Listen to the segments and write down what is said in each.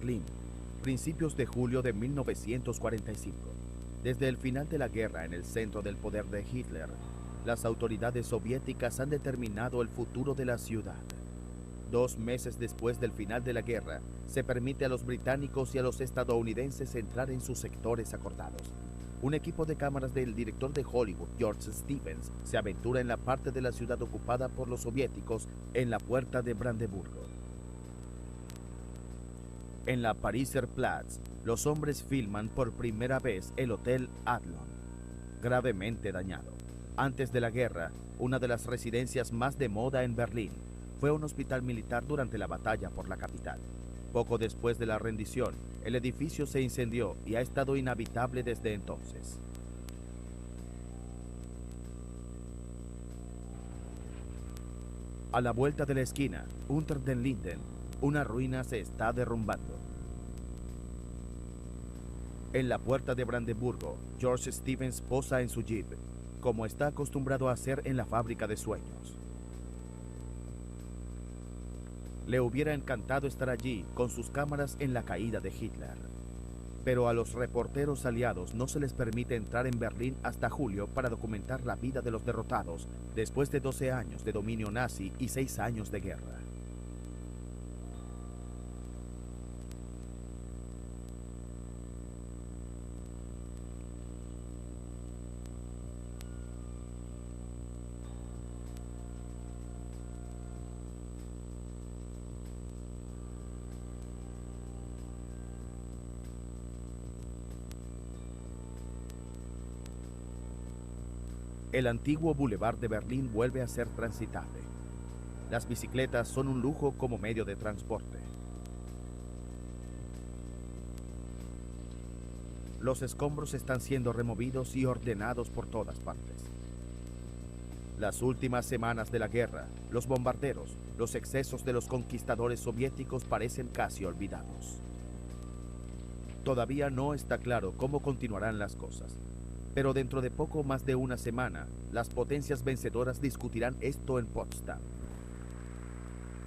Berlín, principios de julio de 1945. Desde el final de la guerra en el centro del poder de Hitler, las autoridades soviéticas han determinado el futuro de la ciudad. 2 meses después del final de la guerra, se permite a los británicos y a los estadounidenses entrar en sus sectores acordados. Un equipo de cámaras del director de Hollywood, George Stevens, se aventura en la parte de la ciudad ocupada por los soviéticos en la puerta de Brandeburgo. En la Pariser Platz, los hombres filman por primera vez el Hotel Adlon, gravemente dañado. Antes de la guerra, una de las residencias más de moda en Berlín, fue un hospital militar durante la batalla por la capital. Poco después de la rendición, el edificio se incendió y ha estado inhabitable desde entonces. A la vuelta de la esquina, Unter den Linden, una ruina se está derrumbando. En la puerta de Brandeburgo, George Stevens posa en su jeep, como está acostumbrado a hacer en la fábrica de sueños. Le hubiera encantado estar allí con sus cámaras en la caída de Hitler. Pero a los reporteros aliados no se les permite entrar en Berlín hasta julio para documentar la vida de los derrotados después de 12 años de dominio nazi y 6 años de guerra. El antiguo Boulevard de Berlín vuelve a ser transitable. Las bicicletas son un lujo como medio de transporte. Los escombros están siendo removidos y ordenados por todas partes. Las últimas semanas de la guerra, los bombarderos, los excesos de los conquistadores soviéticos parecen casi olvidados. Todavía no está claro cómo continuarán las cosas. Pero dentro de poco más de una semana, las potencias vencedoras discutirán esto en Potsdam.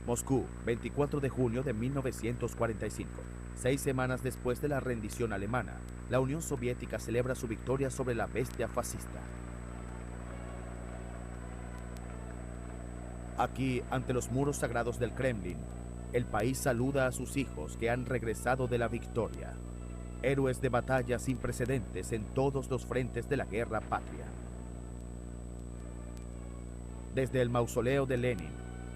Moscú, 24 de junio de 1945. 6 semanas después de la rendición alemana, la Unión Soviética celebra su victoria sobre la bestia fascista. Aquí, ante los muros sagrados del Kremlin, el país saluda a sus hijos que han regresado de la victoria. Héroes de batalla sin precedentes en todos los frentes de la guerra patria. Desde el mausoleo de Lenin,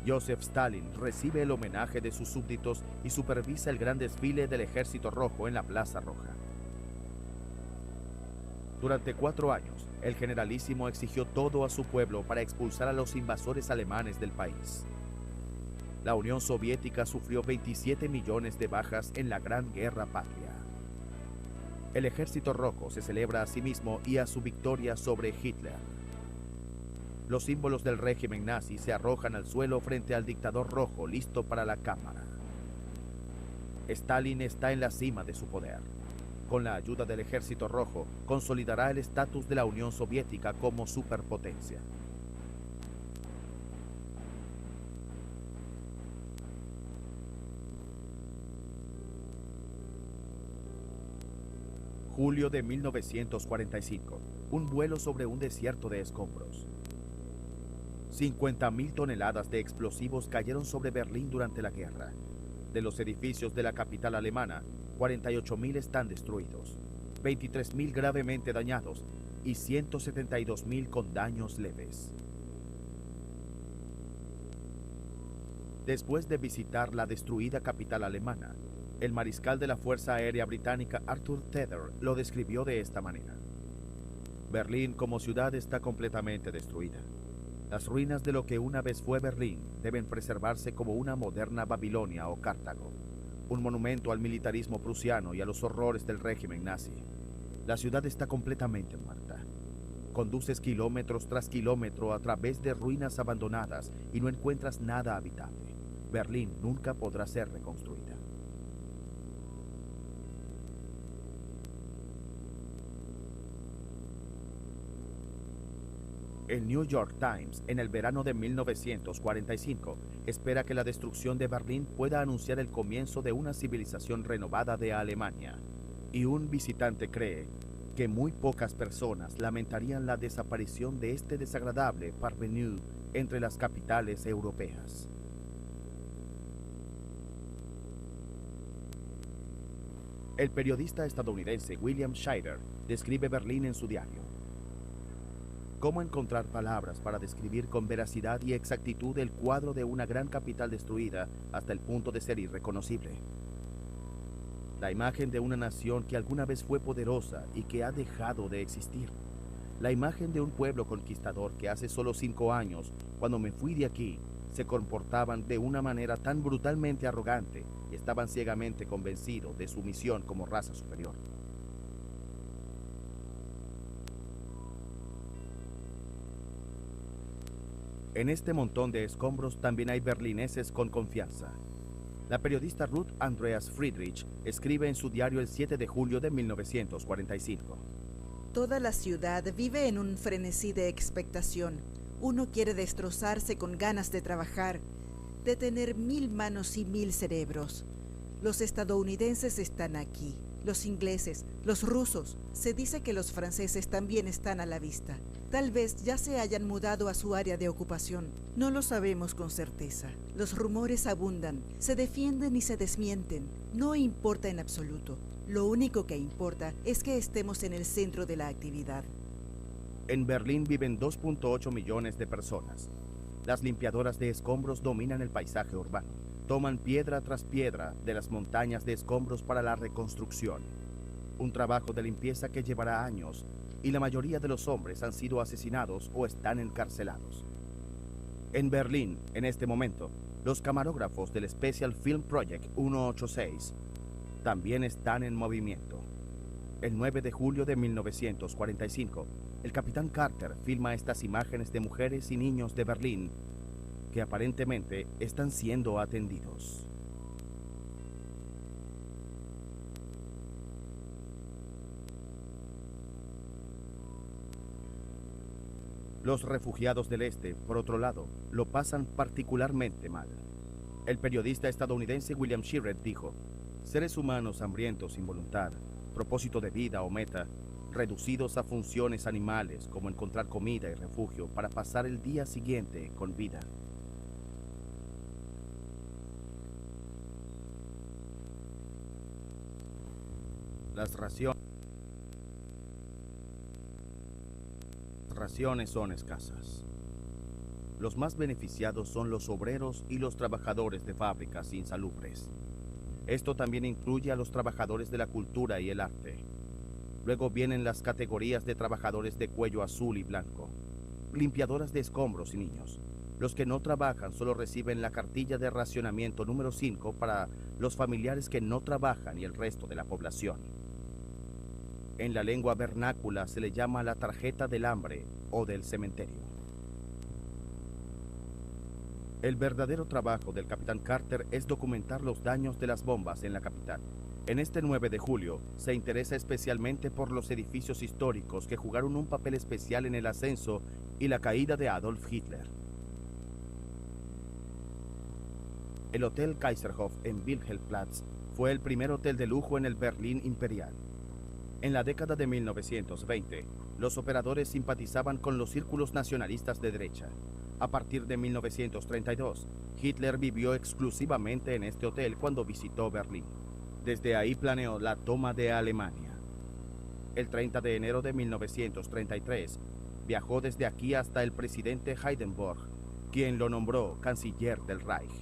Joseph Stalin recibe el homenaje de sus súbditos y supervisa el gran desfile del Ejército Rojo en la Plaza Roja. Durante 4 años, el generalísimo exigió todo a su pueblo para expulsar a los invasores alemanes del país. La Unión Soviética sufrió 27 millones de bajas en la Gran Guerra Patria. El Ejército Rojo se celebra a sí mismo y a su victoria sobre Hitler. Los símbolos del régimen nazi se arrojan al suelo frente al dictador rojo listo para la cámara. Stalin está en la cima de su poder. Con la ayuda del Ejército Rojo, consolidará el estatus de la Unión Soviética como superpotencia. Julio de 1945. Un vuelo sobre un desierto de escombros. 50.000 toneladas de explosivos cayeron sobre Berlín durante la guerra. De los edificios de la capital alemana, 48.000 están destruidos, 23.000 gravemente dañados y 172.000 con daños leves. Después de visitar la destruida capital alemana, el mariscal de la Fuerza Aérea Británica Arthur Tedder lo describió de esta manera. Berlín como ciudad está completamente destruida. Las ruinas de lo que una vez fue Berlín deben preservarse como una moderna Babilonia o Cartago, un monumento al militarismo prusiano y a los horrores del régimen nazi. La ciudad está completamente muerta. Conduces kilómetros tras kilómetro a través de ruinas abandonadas y no encuentras nada habitable. Berlín nunca podrá ser reconstruida. El New York Times, en el verano de 1945, espera que la destrucción de Berlín pueda anunciar el comienzo de una civilización renovada de Alemania. Y un visitante cree que muy pocas personas lamentarían la desaparición de este desagradable parvenu entre las capitales europeas. El periodista estadounidense William Shirer describe Berlín en su diario. ¿Cómo encontrar palabras para describir con veracidad y exactitud el cuadro de una gran capital destruida hasta el punto de ser irreconocible? La imagen de una nación que alguna vez fue poderosa y que ha dejado de existir. La imagen de un pueblo conquistador que hace solo 5 años, cuando me fui de aquí, se comportaban de una manera tan brutalmente arrogante y estaban ciegamente convencidos de su misión como raza superior. En este montón de escombros también hay berlineses con confianza. La periodista Ruth Andreas Friedrich escribe en su diario el 7 de julio de 1945. Toda la ciudad vive en un frenesí de expectación. Uno quiere destrozarse con ganas de trabajar, de tener 1000 manos y 1000 cerebros. Los estadounidenses están aquí, los ingleses, los rusos. Se dice que los franceses también están a la vista. Tal vez ya se hayan mudado a su área de ocupación. No lo sabemos con certeza. Los rumores abundan, se defienden y se desmienten. No importa en absoluto. Lo único que importa es que estemos en el centro de la actividad. En Berlín viven 2.8 millones de personas. Las limpiadoras de escombros dominan el paisaje urbano. Toman piedra tras piedra de las montañas de escombros para la reconstrucción. Un trabajo de limpieza que llevará años, y la mayoría de los hombres han sido asesinados o están encarcelados. En Berlín, en este momento, los camarógrafos del Special Film Project 186 también están en movimiento. El 9 de julio de 1945, el capitán Carter filma estas imágenes de mujeres y niños de Berlín que aparentemente están siendo atendidos. Los refugiados del este, por otro lado, lo pasan particularmente mal. El periodista estadounidense William Shirer dijo: seres humanos hambrientos sin voluntad, propósito de vida o meta, reducidos a funciones animales como encontrar comida y refugio para pasar el día siguiente con vida. Las raciones son escasas. Los más beneficiados son los obreros y los trabajadores de fábricas insalubres. Esto también incluye a los trabajadores de la cultura y el arte. Luego vienen las categorías de trabajadores de cuello azul y blanco, limpiadoras de escombros y niños. Los que no trabajan solo reciben la cartilla de racionamiento número 5 para los familiares que no trabajan y el resto de la población. En la lengua vernácula se le llama la tarjeta del hambre o del cementerio. El verdadero trabajo del capitán Carter es documentar los daños de las bombas en la capital. En este 9 de julio se interesa especialmente por los edificios históricos que jugaron un papel especial en el ascenso y la caída de Adolf Hitler. El Hotel Kaiserhof en Wilhelmplatz fue el primer hotel de lujo en el Berlín imperial. En la década de 1920, los operadores simpatizaban con los círculos nacionalistas de derecha. A partir de 1932, Hitler vivió exclusivamente en este hotel cuando visitó Berlín. Desde ahí planeó la toma de Alemania. El 30 de enero de 1933, viajó desde aquí hasta el presidente Hindenburg, quien lo nombró canciller del Reich.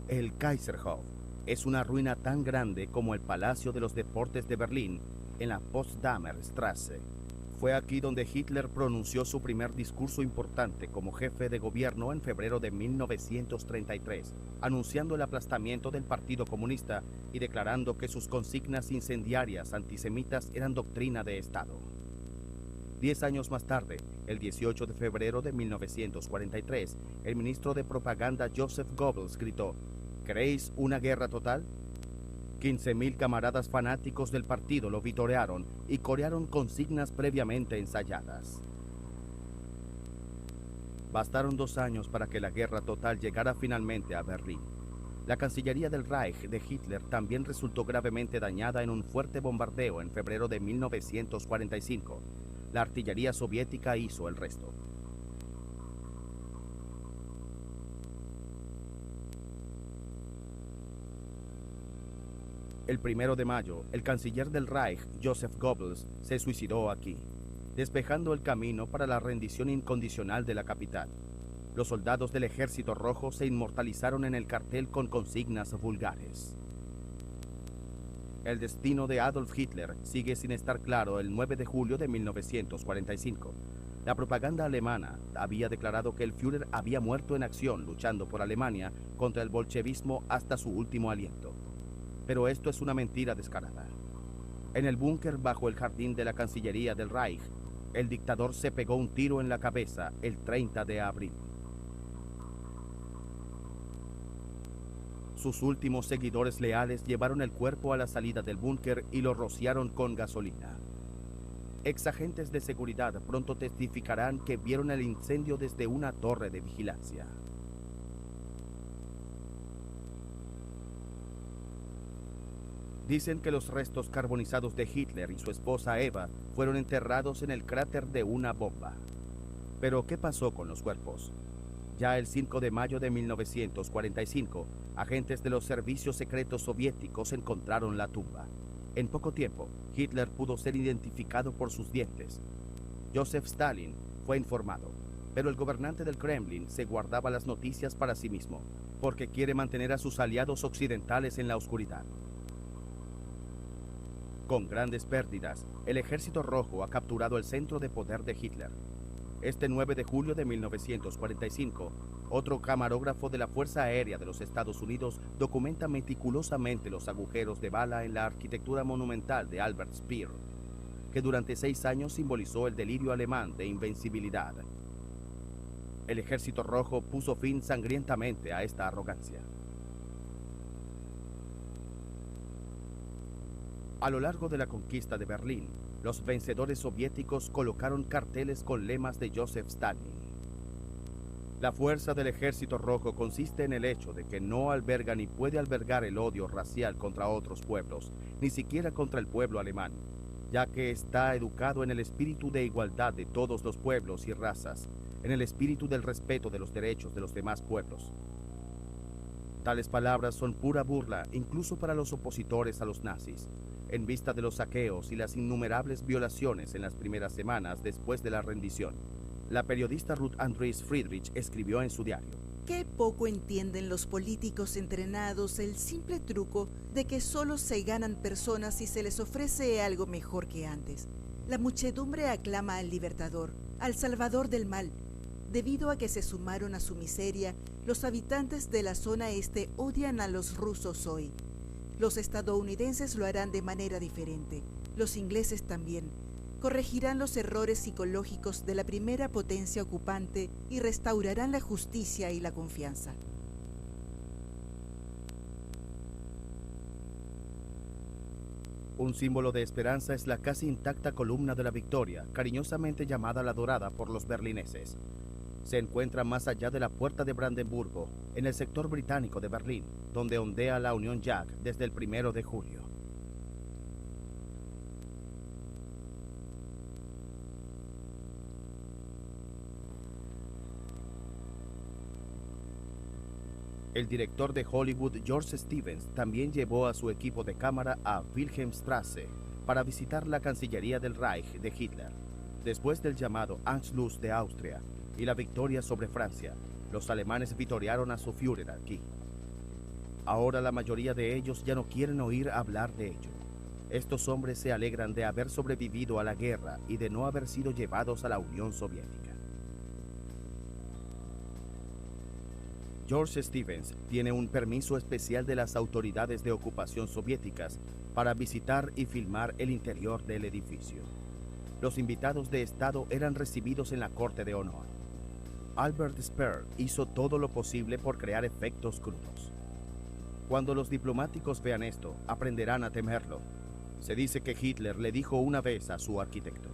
El Kaiserhof es una ruina tan grande como el Palacio de los Deportes de Berlín en la Potsdamer Straße. Fue aquí donde Hitler pronunció su primer discurso importante como jefe de gobierno en febrero de 1933, anunciando el aplastamiento del Partido Comunista y declarando que sus consignas incendiarias antisemitas eran doctrina de Estado. 10 años más tarde, el 18 de febrero de 1943, el ministro de Propaganda Joseph Goebbels gritó: ¿queréis una guerra total? 15.000 camaradas fanáticos del partido lo vitorearon y corearon consignas previamente ensayadas. Bastaron 2 años para que la guerra total llegara finalmente a Berlín. La Cancillería del Reich de Hitler también resultó gravemente dañada en un fuerte bombardeo en febrero de 1945. La artillería soviética hizo el resto. El 1 de mayo, el canciller del Reich, Joseph Goebbels, se suicidó aquí, despejando el camino para la rendición incondicional de la capital. Los soldados del Ejército Rojo se inmortalizaron en el cartel con consignas vulgares. El destino de Adolf Hitler sigue sin estar claro el 9 de julio de 1945. La propaganda alemana había declarado que el Führer había muerto en acción luchando por Alemania contra el bolchevismo hasta su último aliento. Pero esto es una mentira descarada. En el búnker bajo el jardín de la Cancillería del Reich, el dictador se pegó un tiro en la cabeza el 30 de abril. Sus últimos seguidores leales llevaron el cuerpo a la salida del búnker y lo rociaron con gasolina. Exagentes de seguridad pronto testificarán que vieron el incendio desde una torre de vigilancia. Dicen que los restos carbonizados de Hitler y su esposa Eva fueron enterrados en el cráter de una bomba. Pero, ¿qué pasó con los cuerpos? Ya el 5 de mayo de 1945, agentes de los servicios secretos soviéticos encontraron la tumba. En poco tiempo, Hitler pudo ser identificado por sus dientes. Joseph Stalin fue informado, pero el gobernante del Kremlin se guardaba las noticias para sí mismo, porque quiere mantener a sus aliados occidentales en la oscuridad. Con grandes pérdidas, el Ejército Rojo ha capturado el centro de poder de Hitler. Este 9 de julio de 1945, otro camarógrafo de la Fuerza Aérea de los Estados Unidos documenta meticulosamente los agujeros de bala en la arquitectura monumental de Albert Speer, que durante 6 años simbolizó el delirio alemán de invencibilidad. El Ejército Rojo puso fin sangrientamente a esta arrogancia. A lo largo de la conquista de Berlín, los vencedores soviéticos colocaron carteles con lemas de Joseph Stalin. La fuerza del Ejército Rojo consiste en el hecho de que no alberga ni puede albergar el odio racial contra otros pueblos, ni siquiera contra el pueblo alemán, ya que está educado en el espíritu de igualdad de todos los pueblos y razas, en el espíritu del respeto de los derechos de los demás pueblos. Tales palabras son pura burla incluso para los opositores a los nazis, en vista de los saqueos y las innumerables violaciones en las primeras semanas después de la rendición. La periodista Ruth Andreas Friedrich escribió en su diario: Qué poco entienden los políticos entrenados el simple truco de que solo se ganan personas si se les ofrece algo mejor que antes. La muchedumbre aclama al libertador, al salvador del mal. Debido a que se sumaron a su miseria, los habitantes de la zona este odian a los rusos hoy. Los estadounidenses lo harán de manera diferente, los ingleses también. Corregirán los errores psicológicos de la primera potencia ocupante y restaurarán la justicia y la confianza. Un símbolo de esperanza es la casi intacta columna de la Victoria, cariñosamente llamada la Dorada por los berlineses. Se encuentra más allá de la puerta de Brandenburgo, en el sector británico de Berlín, donde ondea la Union Jack desde el 1 de julio. El director de Hollywood, George Stevens, también llevó a su equipo de cámara a Wilhelmstrasse para visitar la Cancillería del Reich de Hitler. Después del llamado Anschluss de Austria y la victoria sobre Francia, los alemanes vitorearon a su Führer aquí. Ahora la mayoría de ellos ya no quieren oír hablar de ello. Estos hombres se alegran de haber sobrevivido a la guerra y de no haber sido llevados a la Unión Soviética. George Stevens tiene un permiso especial de las autoridades de ocupación soviéticas para visitar y filmar el interior del edificio. Los invitados de Estado eran recibidos en la Corte de Honor. Albert Speer hizo todo lo posible por crear efectos crudos. Cuando los diplomáticos vean esto, aprenderán a temerlo. Se dice que Hitler le dijo una vez a su arquitecto: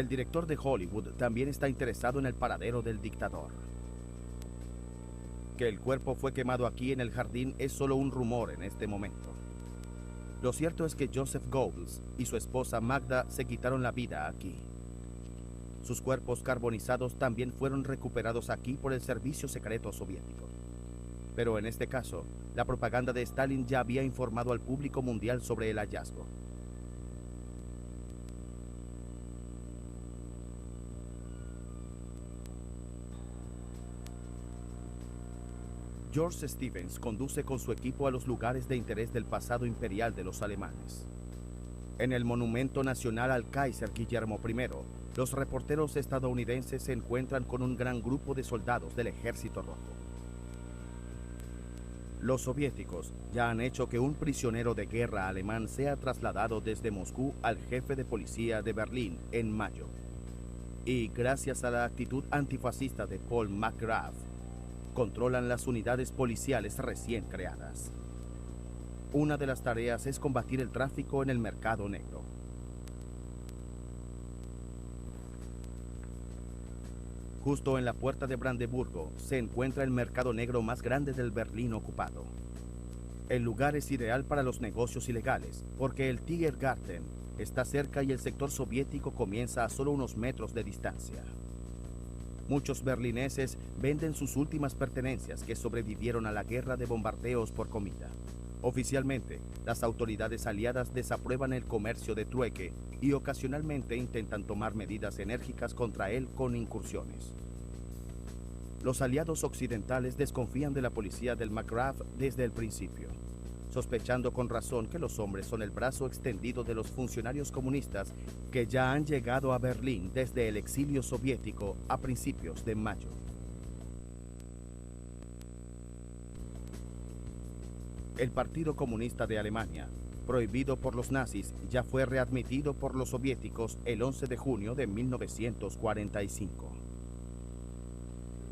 El director de Hollywood también está interesado en el paradero del dictador. Que el cuerpo fue quemado aquí en el jardín es solo un rumor en este momento. Lo cierto es que Joseph Goebbels y su esposa Magda se quitaron la vida aquí. Sus cuerpos carbonizados también fueron recuperados aquí por el servicio secreto soviético. Pero en este caso, la propaganda de Stalin ya había informado al público mundial sobre el hallazgo. George Stevens conduce con su equipo a los lugares de interés del pasado imperial de los alemanes. En el Monumento Nacional al Kaiser Guillermo I, los reporteros estadounidenses se encuentran con un gran grupo de soldados del Ejército Rojo. Los soviéticos ya han hecho que un prisionero de guerra alemán sea trasladado desde Moscú al jefe de policía de Berlín en mayo. Y gracias a la actitud antifascista de Paul McGrath, controlan las unidades policiales recién creadas. Una de las tareas es combatir el tráfico en el mercado negro. Justo en la puerta de Brandeburgo se encuentra el mercado negro más grande del Berlín ocupado. El lugar es ideal para los negocios ilegales, porque el Tiergarten está cerca y el sector soviético comienza a solo unos metros de distancia. Muchos berlineses venden sus últimas pertenencias que sobrevivieron a la guerra de bombardeos por comida. Oficialmente, las autoridades aliadas desaprueban el comercio de trueque y ocasionalmente intentan tomar medidas enérgicas contra él con incursiones. Los aliados occidentales desconfían de la policía del McGrath desde el principio, sospechando con razón que los hombres son el brazo extendido de los funcionarios comunistas que ya han llegado a Berlín desde el exilio soviético a principios de mayo. El Partido Comunista de Alemania, prohibido por los nazis, ya fue readmitido por los soviéticos el 11 de junio de 1945.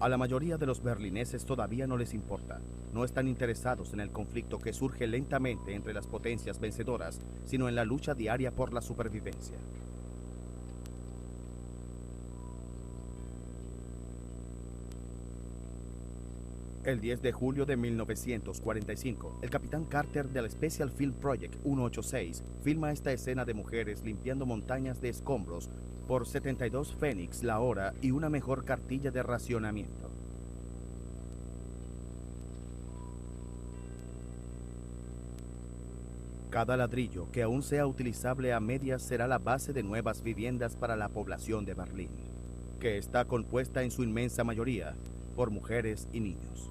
A la mayoría de los berlineses todavía no les importa. No están interesados en el conflicto que surge lentamente entre las potencias vencedoras, sino en la lucha diaria por la supervivencia. El 10 de julio de 1945, el capitán Carter del Special Film Project 186 filma esta escena de mujeres limpiando montañas de escombros por 72 pfennigs la hora y una mejor cartilla de racionamiento. Cada ladrillo que aún sea utilizable a medias será la base de nuevas viviendas para la población de Berlín, que está compuesta en su inmensa mayoría por mujeres y niños.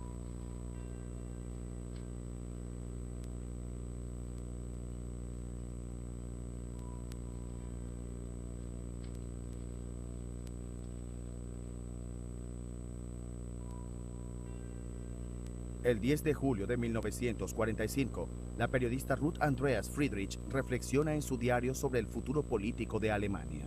El 10 de julio de 1945, la periodista Ruth Andreas Friedrich reflexiona en su diario sobre el futuro político de Alemania.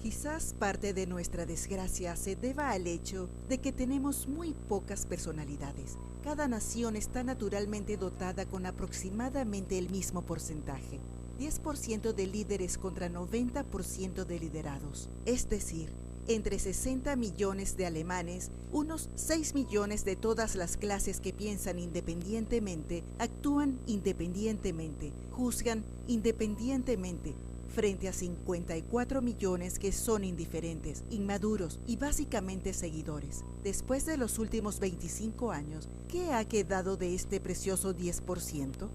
Quizás parte de nuestra desgracia se deba al hecho de que tenemos muy pocas personalidades. Cada nación está naturalmente dotada con aproximadamente el mismo porcentaje, 10% de líderes contra 90% de liderados. Es decir, entre 60 millones de alemanes, unos 6 millones de todas las clases que piensan independientemente, actúan independientemente, juzgan independientemente, frente a 54 millones que son indiferentes, inmaduros y básicamente seguidores. Después de los últimos 25 años, ¿qué ha quedado de este precioso 10%?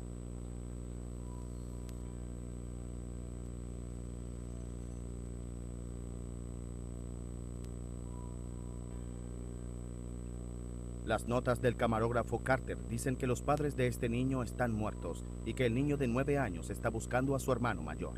Las notas del camarógrafo Carter dicen que los padres de este niño están muertos y que el niño de 9 años está buscando a su hermano mayor.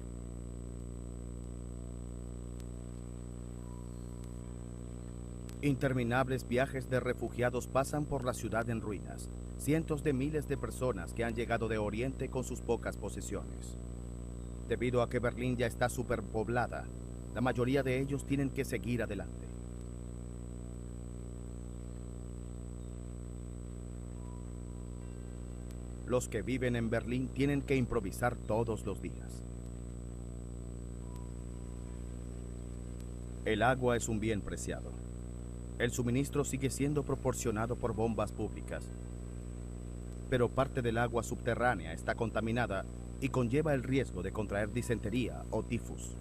Interminables viajes de refugiados pasan por la ciudad en ruinas. Cientos de miles de personas que han llegado de Oriente con sus pocas posesiones. Debido a que Berlín ya está superpoblada, la mayoría de ellos tienen que seguir adelante. Los que viven en Berlín tienen que improvisar todos los días. El agua es un bien preciado. El suministro sigue siendo proporcionado por bombas públicas, pero parte del agua subterránea está contaminada y conlleva el riesgo de contraer disentería o tifus.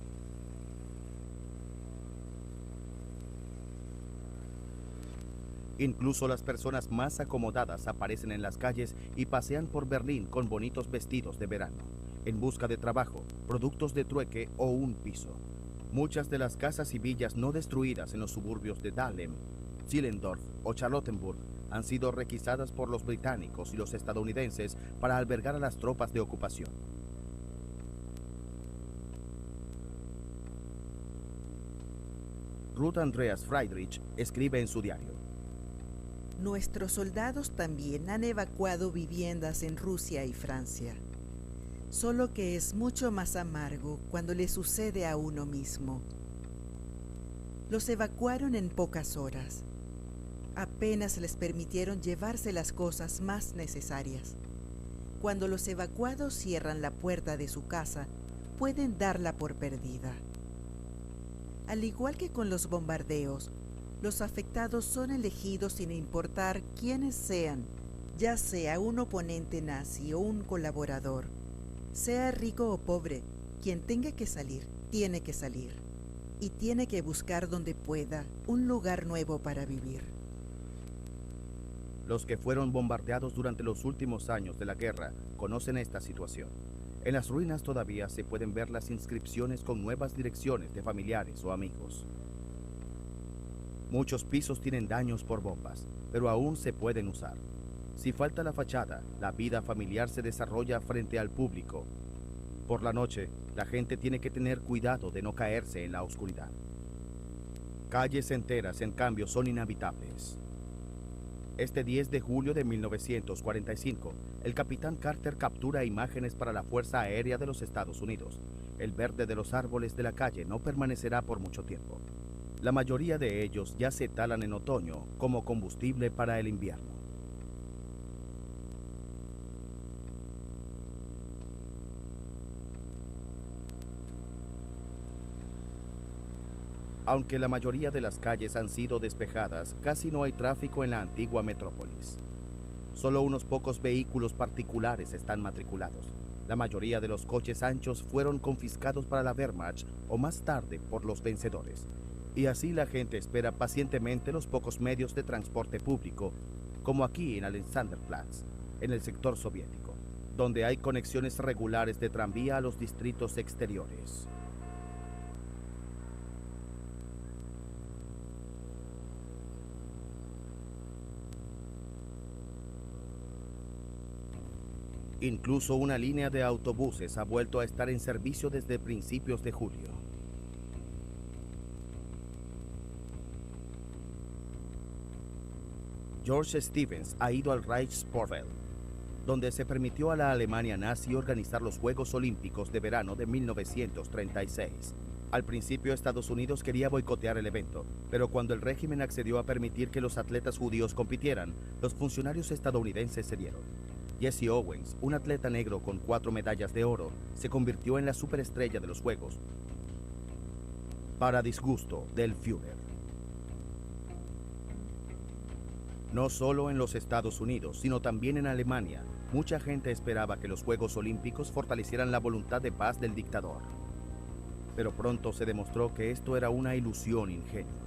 Incluso las personas más acomodadas aparecen en las calles y pasean por Berlín con bonitos vestidos de verano, en busca de trabajo, productos de trueque o un piso. Muchas de las casas y villas no destruidas en los suburbios de Dahlem, Zehlendorf o Charlottenburg han sido requisadas por los británicos y los estadounidenses para albergar a las tropas de ocupación. Ruth Andreas Friedrich escribe en su diario: Nuestros soldados también han evacuado viviendas en Rusia y Francia, solo que es mucho más amargo cuando le sucede a uno mismo. Los evacuaron en pocas horas. Apenas les permitieron llevarse las cosas más necesarias. Cuando los evacuados cierran la puerta de su casa, pueden darla por perdida. Al igual que con los bombardeos, los afectados son elegidos sin importar quiénes sean, ya sea un oponente nazi o un colaborador. Sea rico o pobre, quien tenga que salir, tiene que salir. Y tiene que buscar donde pueda un lugar nuevo para vivir. Los que fueron bombardeados durante los últimos años de la guerra conocen esta situación. En las ruinas todavía se pueden ver las inscripciones con nuevas direcciones de familiares o amigos. Muchos pisos tienen daños por bombas, pero aún se pueden usar. Si falta la fachada, la vida familiar se desarrolla frente al público. Por la noche, la gente tiene que tener cuidado de no caerse en la oscuridad. Calles enteras, en cambio, son inhabitables. Este 10 de julio de 1945, el capitán Carter captura imágenes para la Fuerza Aérea de los Estados Unidos. El verde de los árboles de la calle no permanecerá por mucho tiempo. La mayoría de ellos ya se talan en otoño como combustible para el invierno. Aunque la mayoría de las calles han sido despejadas, casi no hay tráfico en la antigua metrópolis. Solo unos pocos vehículos particulares están matriculados. La mayoría de los coches anchos fueron confiscados para la Wehrmacht o más tarde por los vencedores. Y así la gente espera pacientemente los pocos medios de transporte público, como aquí en Alexanderplatz, en el sector soviético, donde hay conexiones regulares de tranvía a los distritos exteriores. Incluso una línea de autobuses ha vuelto a estar en servicio desde principios de julio. George Stevens ha ido al Reichssportfeld, donde se permitió a la Alemania nazi organizar los Juegos Olímpicos de verano de 1936. Al principio Estados Unidos quería boicotear el evento, pero cuando el régimen accedió a permitir que los atletas judíos compitieran, los funcionarios estadounidenses cedieron. Jesse Owens, un atleta negro con 4 medallas de oro, se convirtió en la superestrella de los Juegos, para disgusto del Führer. No solo en los Estados Unidos, sino también en Alemania, mucha gente esperaba que los Juegos Olímpicos fortalecieran la voluntad de paz del dictador. Pero pronto se demostró que esto era una ilusión ingenua.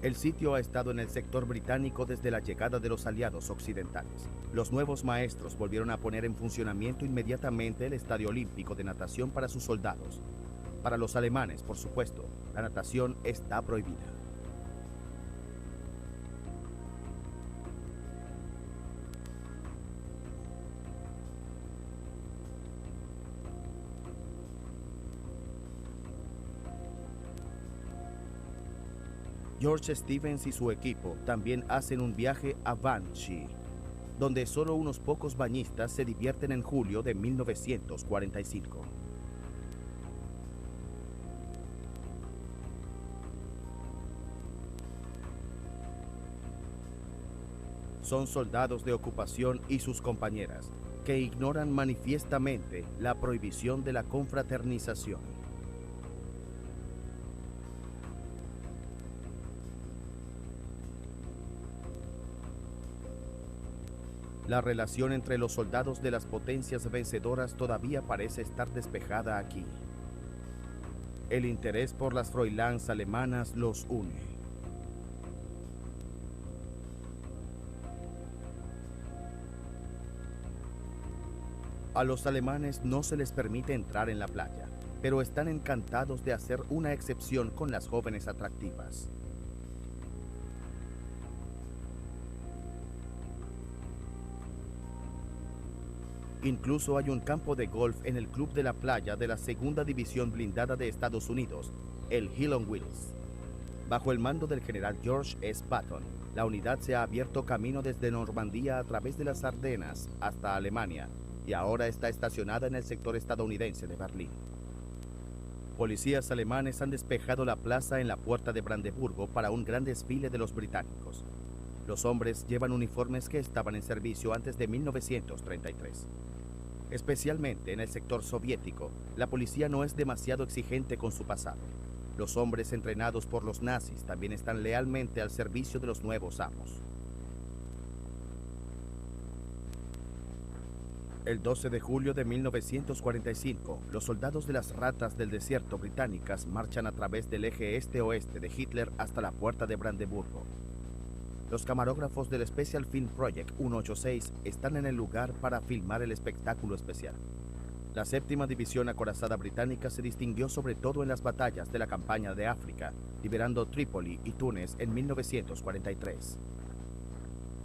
El sitio ha estado en el sector británico desde la llegada de los aliados occidentales. Los nuevos maestros volvieron a poner en funcionamiento inmediatamente el Estadio Olímpico de Natación para sus soldados. Para los alemanes, por supuesto, la natación está prohibida. George Stevens y su equipo también hacen un viaje a Banshee, donde solo unos pocos bañistas se divierten en julio de 1945. Son soldados de ocupación y sus compañeras, que ignoran manifiestamente la prohibición de la confraternización. La relación entre los soldados de las potencias vencedoras todavía parece estar despejada aquí. El interés por las Fräuleins alemanas los une. A los alemanes no se les permite entrar en la playa, pero están encantados de hacer una excepción con las jóvenes atractivas. Incluso hay un campo de golf en el club de la playa de la segunda división blindada de Estados Unidos, el Hill on Wheels. Bajo el mando del general George S. Patton, la unidad se ha abierto camino desde Normandía a través de las Ardenas hasta Alemania y ahora está estacionada en el sector estadounidense de Berlín. Policías alemanes han despejado la plaza en la puerta de Brandeburgo para un gran desfile de los británicos. Los hombres llevan uniformes que estaban en servicio antes de 1933. Especialmente en el sector soviético, la policía no es demasiado exigente con su pasado. Los hombres entrenados por los nazis también están lealmente al servicio de los nuevos amos. El 12 de julio de 1945, los soldados de las ratas del desierto británicas marchan a través del eje este-oeste de Hitler hasta la puerta de Brandeburgo. Los camarógrafos del Special Film Project 186 están en el lugar para filmar el espectáculo especial. La séptima división acorazada británica se distinguió sobre todo en las batallas de la campaña de África, liberando Trípoli y Túnez en 1943.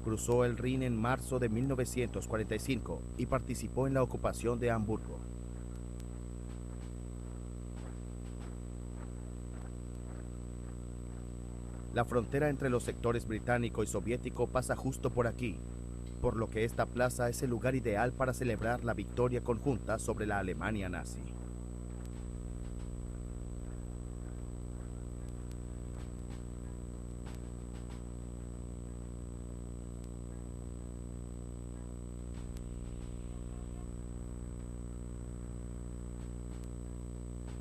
Cruzó el Rin en marzo de 1945 y participó en la ocupación de Hamburgo. La frontera entre los sectores británico y soviético pasa justo por aquí, por lo que esta plaza es el lugar ideal para celebrar la victoria conjunta sobre la Alemania nazi.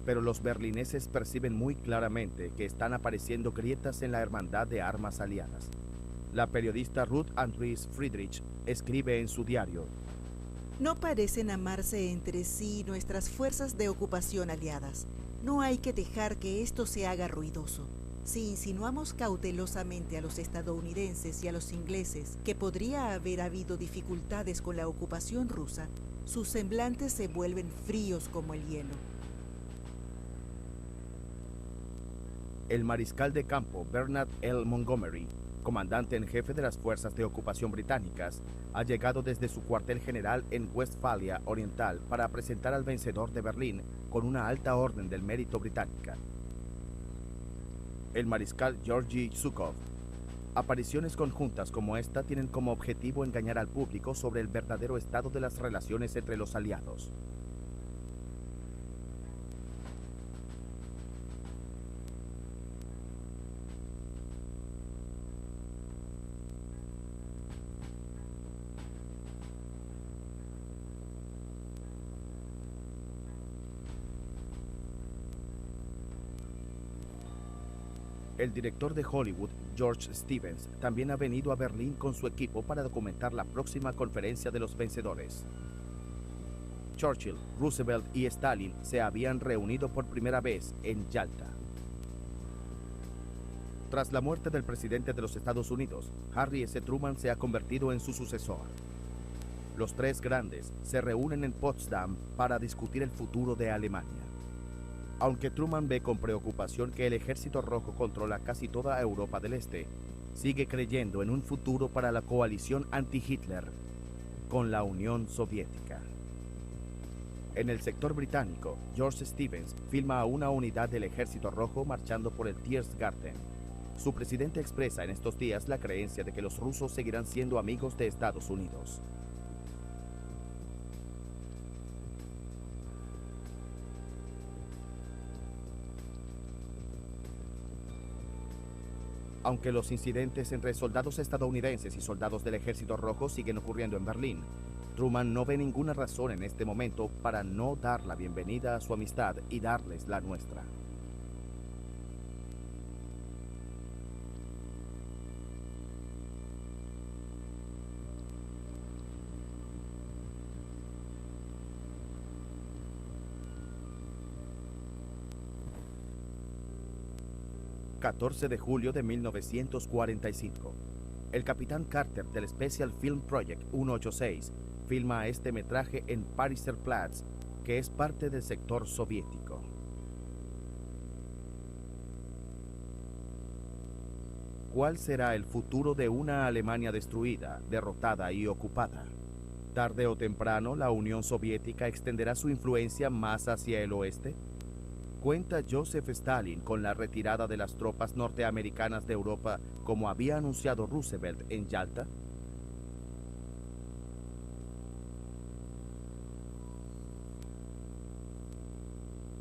Pero los berlineses perciben muy claramente que están apareciendo grietas en la hermandad de armas aliadas. La periodista Ruth Andries Friedrich escribe en su diario: No parecen amarse entre sí nuestras fuerzas de ocupación aliadas. No hay que dejar que esto se haga ruidoso. Si insinuamos cautelosamente a los estadounidenses y a los ingleses que podría haber habido dificultades con la ocupación rusa, sus semblantes se vuelven fríos como el hielo. El mariscal de campo Bernard L. Montgomery, comandante en jefe de las fuerzas de ocupación británicas, ha llegado desde su cuartel general en Westfalia Oriental para presentar al vencedor de Berlín con una alta orden del mérito británica. El mariscal Georgy Zhukov. Apariciones conjuntas como esta tienen como objetivo engañar al público sobre el verdadero estado de las relaciones entre los aliados. El director de Hollywood, George Stevens, también ha venido a Berlín con su equipo para documentar la próxima conferencia de los vencedores. Churchill, Roosevelt y Stalin se habían reunido por primera vez en Yalta. Tras la muerte del presidente de los Estados Unidos, Harry S. Truman se ha convertido en su sucesor. Los tres grandes se reúnen en Potsdam para discutir el futuro de Alemania. Aunque Truman ve con preocupación que el Ejército Rojo controla casi toda Europa del Este, sigue creyendo en un futuro para la coalición anti-Hitler con la Unión Soviética. En el sector británico, George Stevens filma a una unidad del Ejército Rojo marchando por el Tiergarten. Su presidente expresa en estos días la creencia de que los rusos seguirán siendo amigos de Estados Unidos. Aunque los incidentes entre soldados estadounidenses y soldados del Ejército Rojo siguen ocurriendo en Berlín, Truman no ve ninguna razón en este momento para no dar la bienvenida a su amistad y darles la nuestra. 14 de julio de 1945. El capitán Carter del Special Film Project 186 filma este metraje en Pariser Platz, que es parte del sector soviético. ¿Cuál será el futuro de una Alemania destruida, derrotada y ocupada? Tarde o temprano, la Unión Soviética extenderá su influencia más hacia el oeste. ¿Cuenta Joseph Stalin con la retirada de las tropas norteamericanas de Europa como había anunciado Roosevelt en Yalta?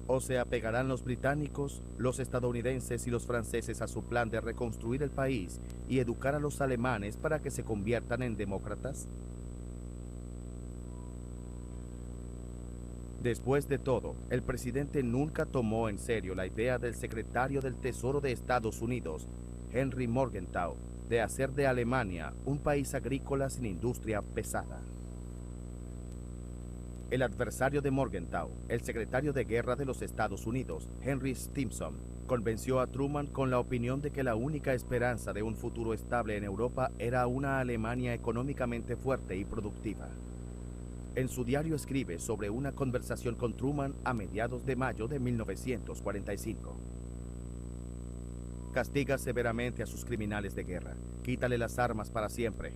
¿O se apegarán los británicos, los estadounidenses y los franceses a su plan de reconstruir el país y educar a los alemanes para que se conviertan en demócratas? Después de todo, el presidente nunca tomó en serio la idea del secretario del Tesoro de Estados Unidos, Henry Morgenthau, de hacer de Alemania un país agrícola sin industria pesada. El adversario de Morgenthau, el secretario de Guerra de los Estados Unidos, Henry Stimson, convenció a Truman con la opinión de que la única esperanza de un futuro estable en Europa era una Alemania económicamente fuerte y productiva. En su diario escribe sobre una conversación con Truman a mediados de mayo de 1945. Castiga severamente a sus criminales de guerra. Quítale las armas para siempre.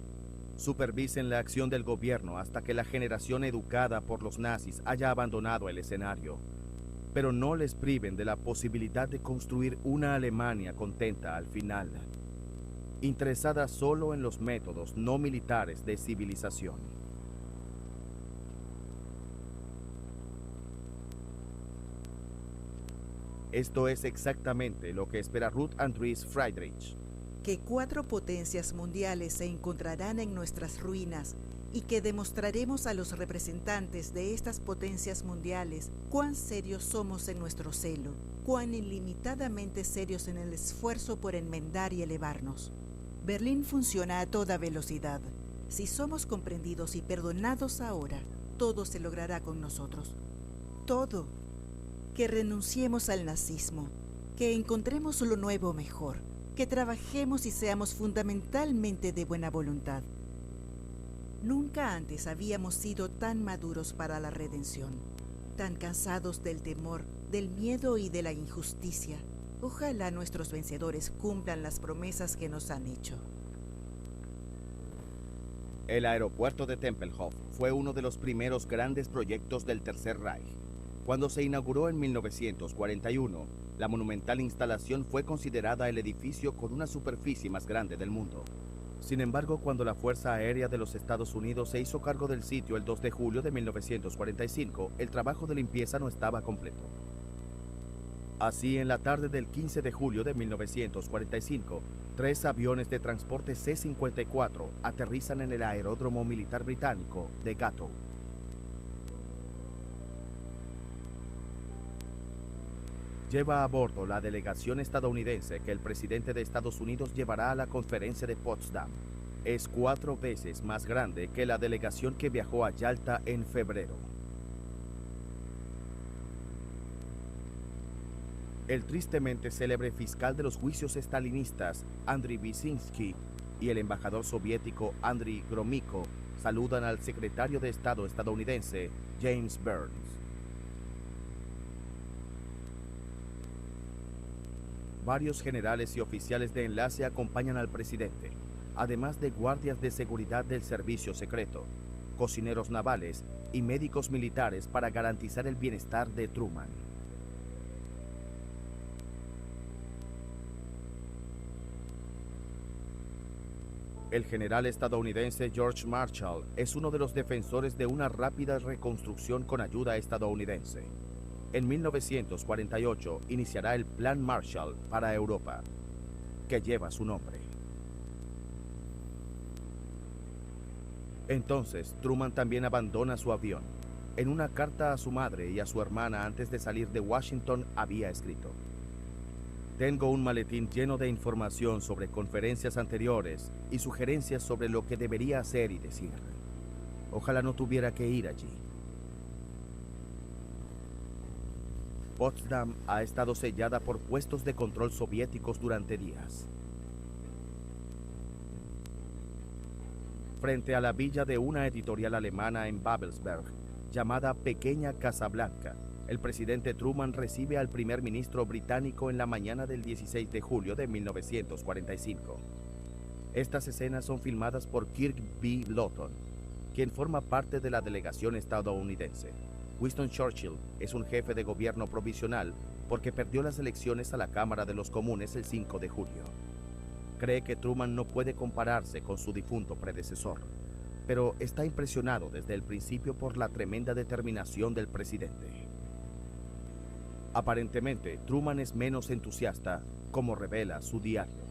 Supervisen la acción del gobierno hasta que la generación educada por los nazis haya abandonado el escenario. Pero no les priven de la posibilidad de construir una Alemania contenta al final, interesada solo en los métodos no militares de civilización. Esto es exactamente lo que espera Ruth Andries Friedrich. Que 4 potencias mundiales se encontrarán en nuestras ruinas y que demostraremos a los representantes de estas potencias mundiales cuán serios somos en nuestro celo, cuán ilimitadamente serios en el esfuerzo por enmendar y elevarnos. Berlín funciona a toda velocidad. Si somos comprendidos y perdonados ahora, todo se logrará con nosotros. Todo. Que renunciemos al nazismo, que encontremos lo nuevo mejor, que trabajemos y seamos fundamentalmente de buena voluntad. Nunca antes habíamos sido tan maduros para la redención, tan cansados del temor, del miedo y de la injusticia. Ojalá nuestros vencedores cumplan las promesas que nos han hecho. El aeropuerto de Tempelhof fue uno de los primeros grandes proyectos del Tercer Reich. Cuando se inauguró en 1941, la monumental instalación fue considerada el edificio con una superficie más grande del mundo. Sin embargo, cuando la Fuerza Aérea de los Estados Unidos se hizo cargo del sitio el 2 de julio de 1945, el trabajo de limpieza no estaba completo. Así, en la tarde del 15 de julio de 1945, 3 aviones de transporte C-54 aterrizan en el aeródromo militar británico de Gatow. Lleva a bordo la delegación estadounidense que el presidente de Estados Unidos llevará a la conferencia de Potsdam. Es 4 veces más grande que la delegación que viajó a Yalta en febrero. El tristemente célebre fiscal de los juicios estalinistas, Andriy Vyshynski, y el embajador soviético Andriy Gromyko saludan al secretario de Estado estadounidense, James Burns. Varios generales y oficiales de enlace acompañan al presidente, además de guardias de seguridad del servicio secreto, cocineros navales y médicos militares para garantizar el bienestar de Truman. El general estadounidense George Marshall es uno de los defensores de una rápida reconstrucción con ayuda estadounidense. En 1948 iniciará el Plan Marshall para Europa, que lleva su nombre. Entonces, Truman también abandona su avión. En una carta a su madre y a su hermana antes de salir de Washington había escrito: Tengo un maletín lleno de información sobre conferencias anteriores y sugerencias sobre lo que debería hacer y decir. Ojalá no tuviera que ir allí. Potsdam ha estado sellada por puestos de control soviéticos durante días. Frente a la villa de una editorial alemana en Babelsberg, llamada Pequeña Casablanca, el presidente Truman recibe al primer ministro británico en la mañana del 16 de julio de 1945. Estas escenas son filmadas por Kirk B. Lawton, quien forma parte de la delegación estadounidense. Winston Churchill es un jefe de gobierno provisional porque perdió las elecciones a la Cámara de los Comunes el 5 de julio. Cree que Truman no puede compararse con su difunto predecesor, pero está impresionado desde el principio por la tremenda determinación del presidente. Aparentemente, Truman es menos entusiasta, como revela su diario.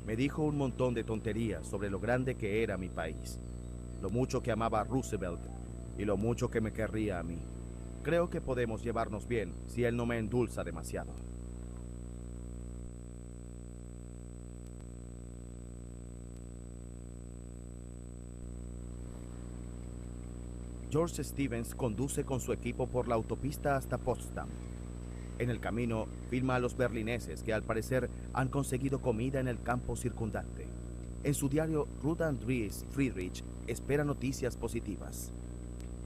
Me dijo un montón de tonterías sobre lo grande que era mi país, lo mucho que amaba a Roosevelt y lo mucho que me querría a mí. Creo que podemos llevarnos bien si él no me endulza demasiado. George Stevens conduce con su equipo por la autopista hasta Potsdam. En el camino, filma a los berlineses que al parecer han conseguido comida en el campo circundante. En su diario, Ruth Andries Friedrich espera noticias positivas.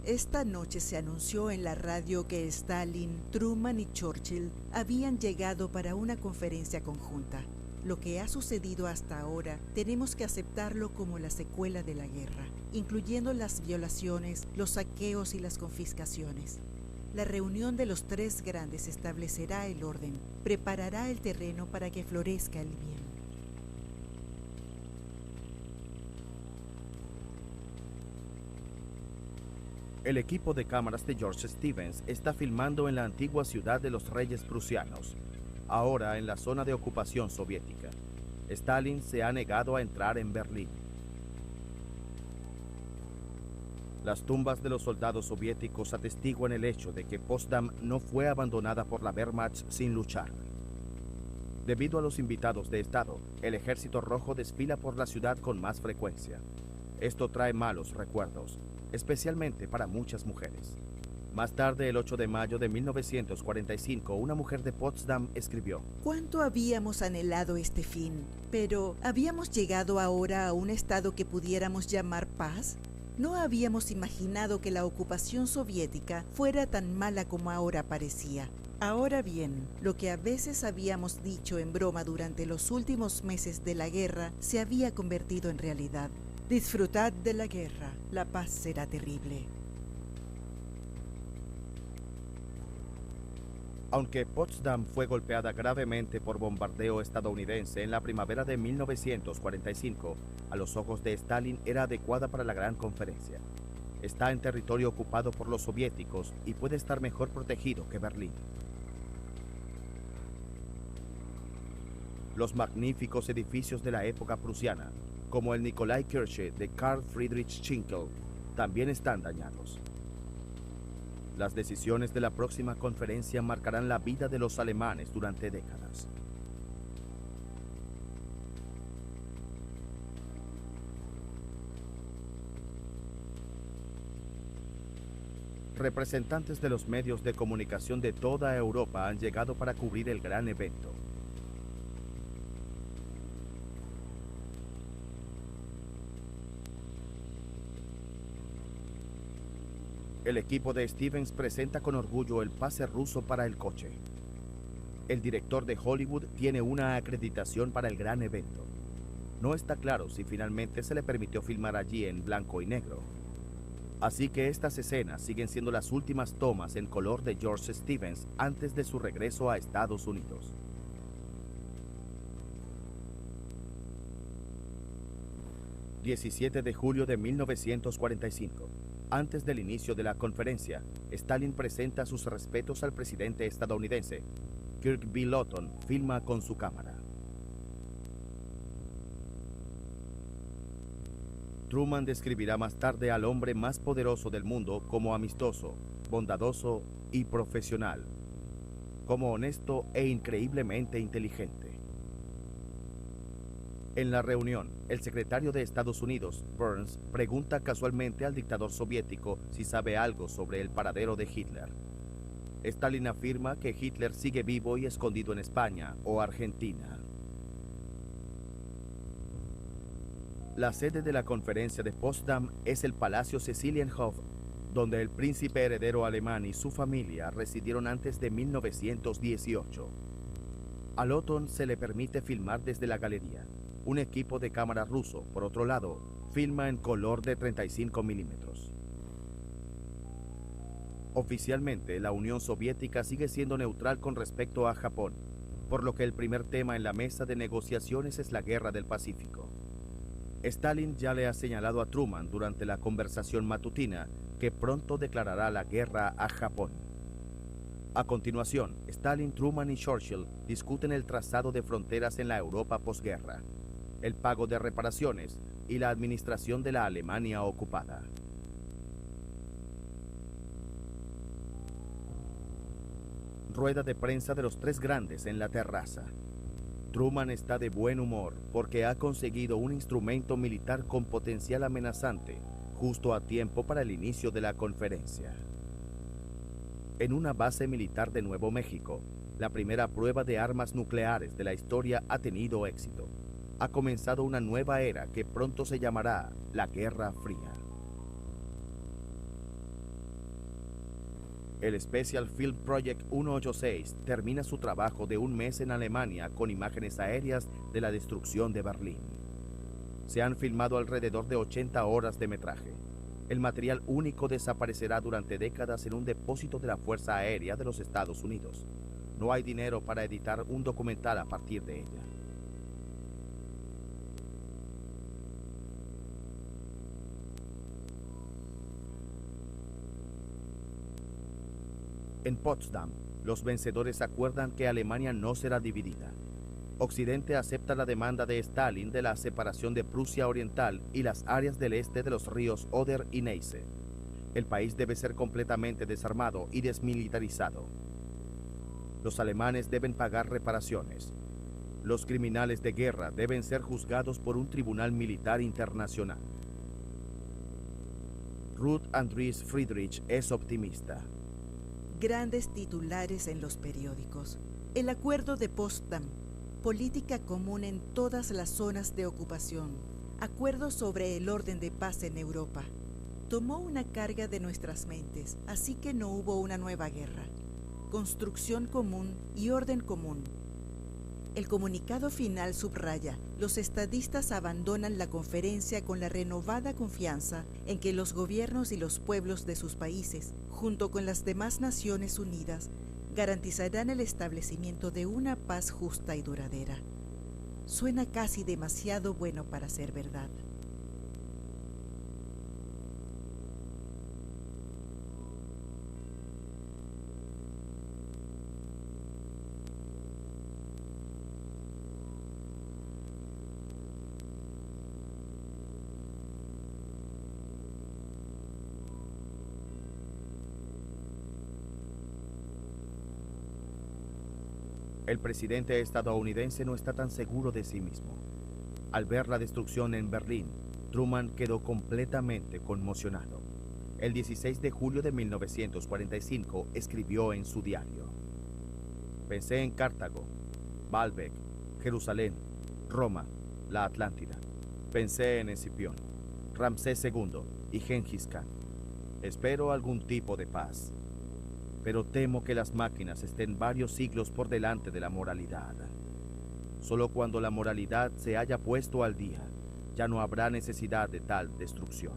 Esta noche se anunció en la radio que Stalin, Truman y Churchill habían llegado para una conferencia conjunta. Lo que ha sucedido hasta ahora tenemos que aceptarlo como la secuela de la guerra, incluyendo las violaciones, los saqueos y las confiscaciones. La reunión de los tres grandes establecerá el orden, preparará el terreno para que florezca el bien. El equipo de cámaras de George Stevens está filmando en la antigua ciudad de los Reyes Prusianos, ahora en la zona de ocupación soviética. Stalin se ha negado a entrar en Berlín. Las tumbas de los soldados soviéticos atestiguan el hecho de que Potsdam no fue abandonada por la Wehrmacht sin luchar. Debido a los invitados de Estado, el Ejército Rojo desfila por la ciudad con más frecuencia. Esto trae malos recuerdos, especialmente para muchas mujeres. Más tarde, el 8 de mayo de 1945, una mujer de Potsdam escribió: ¿Cuánto habíamos anhelado este fin? Pero, ¿habíamos llegado ahora a un estado que pudiéramos llamar paz? No habíamos imaginado que la ocupación soviética fuera tan mala como ahora parecía. Ahora bien, lo que a veces habíamos dicho en broma durante los últimos meses de la guerra se había convertido en realidad. Disfrutad de la guerra, la paz será terrible. Aunque Potsdam fue golpeada gravemente por bombardeo estadounidense en la primavera de 1945, a los ojos de Stalin era adecuada para la gran conferencia. Está en territorio ocupado por los soviéticos y puede estar mejor protegido que Berlín. Los magníficos edificios de la época prusiana, como el Nikolaikirche de Karl Friedrich Schinkel, también están dañados. Las decisiones de la próxima conferencia marcarán la vida de los alemanes durante décadas. Representantes de los medios de comunicación de toda Europa han llegado para cubrir el gran evento. El equipo de Stevens presenta con orgullo el pase ruso para el coche. El director de Hollywood tiene una acreditación para el gran evento. No está claro si finalmente se le permitió filmar allí en blanco y negro. Así que estas escenas siguen siendo las últimas tomas en color de George Stevens antes de su regreso a Estados Unidos. ...17 de julio de 1945... Antes del inicio de la conferencia, Stalin presenta sus respetos al presidente estadounidense. Kirk B. Lawton filma con su cámara. Truman describirá más tarde al hombre más poderoso del mundo como amistoso, bondadoso y profesional, como honesto e increíblemente inteligente. En la reunión, el secretario de Estados Unidos, Burns, pregunta casualmente al dictador soviético si sabe algo sobre el paradero de Hitler. Stalin afirma que Hitler sigue vivo y escondido en España o Argentina. La sede de la conferencia de Potsdam es el Palacio Cecilienhof, donde el príncipe heredero alemán y su familia residieron antes de 1918. A Lawton se le permite filmar desde la galería. Un equipo de cámara ruso, por otro lado, filma en color de 35 milímetros. Oficialmente, la Unión Soviética sigue siendo neutral con respecto a Japón, por lo que el primer tema en la mesa de negociaciones es la Guerra del Pacífico. Stalin ya le ha señalado a Truman durante la conversación matutina que pronto declarará la guerra a Japón. A continuación, Stalin, Truman y Churchill discuten el trazado de fronteras en la Europa posguerra, el pago de reparaciones y la administración de la Alemania ocupada. Rueda de prensa de los tres grandes en la terraza. Truman está de buen humor porque ha conseguido un instrumento militar con potencial amenazante justo a tiempo para el inicio de la conferencia. En una base militar de Nuevo México, la primera prueba de armas nucleares de la historia ha tenido éxito. Ha comenzado una nueva era que pronto se llamará la Guerra Fría. El Special Film Project 186 termina su trabajo de un mes en Alemania con imágenes aéreas de la destrucción de Berlín. Se han filmado alrededor de 80 horas de metraje. El material único desaparecerá durante décadas en un depósito de la Fuerza Aérea de los Estados Unidos. No hay dinero para editar un documental a partir de ella. En Potsdam, los vencedores acuerdan que Alemania no será dividida. Occidente acepta la demanda de Stalin de la separación de Prusia Oriental y las áreas del este de los ríos Oder y Neisse. El país debe ser completamente desarmado y desmilitarizado. Los alemanes deben pagar reparaciones. Los criminales de guerra deben ser juzgados por un tribunal militar internacional. Ruth Andries Friedrich es optimista. Grandes titulares en los periódicos. El acuerdo de Potsdam. Política común en todas las zonas de ocupación. Acuerdo sobre el orden de paz en Europa. Tomó una carga de nuestras mentes, así que no hubo una nueva guerra. Construcción común y orden común. El comunicado final subraya: los estadistas abandonan la conferencia con la renovada confianza en que los gobiernos y los pueblos de sus países, junto con las demás Naciones Unidas, garantizarán el establecimiento de una paz justa y duradera. Suena casi demasiado bueno para ser verdad. El presidente estadounidense no está tan seguro de sí mismo. Al ver la destrucción en Berlín, Truman quedó completamente conmocionado. El 16 de julio de 1945 escribió en su diario: pensé en Cartago, Baalbek, Jerusalén, Roma, la Atlántida. Pensé en Escipión, Ramsés II y Gengis Khan. Espero algún tipo de paz, pero temo que las máquinas estén varios siglos por delante de la moralidad. Solo cuando la moralidad se haya puesto al día, ya no habrá necesidad de tal destrucción.